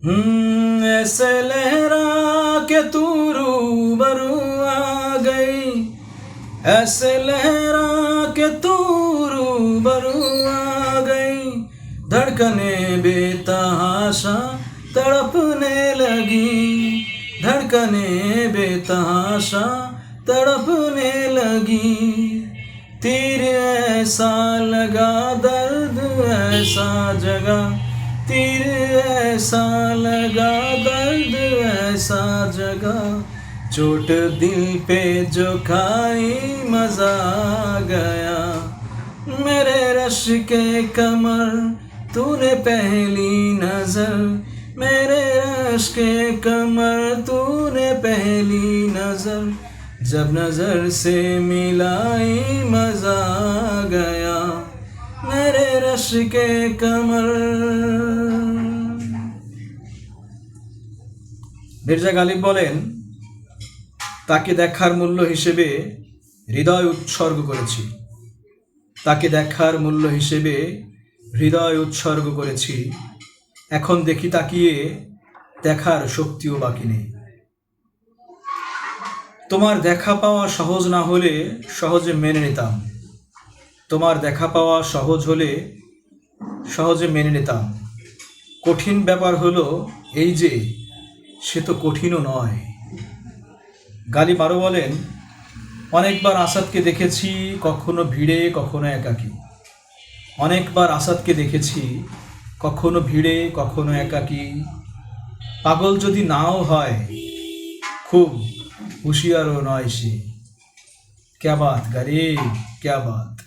ऐसे लहरा के तू रूबरू आ गई, ऐसे लहरा के तू रूबरू आ गई। धड़कने बेतहाशा तड़पने लगी, धड़कने बेतहाशा तड़पने लगी। तीर ऐसा लगा दर्द ऐसा जगा, तीर ऐसा लगा दर्द ऐसा जगा। चोट दिल पे जो खाई मजा आ गया। मेरे रश के कमर तूने पहली नजर, मेरे रश के कमर तूने पहली नजर। जब नजर से मिलाई मजा आ गया, मेरे रश के कमर। মির্জা গালিব বলেন, তাকে দেখার মূল্য হিসেবে হৃদয় উৎসর্গ করেছি, তাকে দেখার মূল্য হিসেবে হৃদয় উৎসর্গ করেছি। এখন দেখি তাকিয়ে দেখার শক্তিও বাকি নেই। তোমার দেখা পাওয়া সহজ না হলে সহজে মেনে নিতাম, তোমার দেখা পাওয়া সহজ হলে সহজে মেনে নিতাম। কঠিন ব্যাপার হলো এই যে সে তো কঠিনও নয়। গালিব আরও বলেন, অনেকবার আসাদকে দেখেছি কখনো ভিড়ে কখনো একাকী, অনেকবার আসাদকে দেখেছি কখনো ভিড়ে কখনো একাকী। পাগল যদি নাও হয় খুব হুঁশিয়ারও নয় সে। क्या बात गालिब, क्या बात।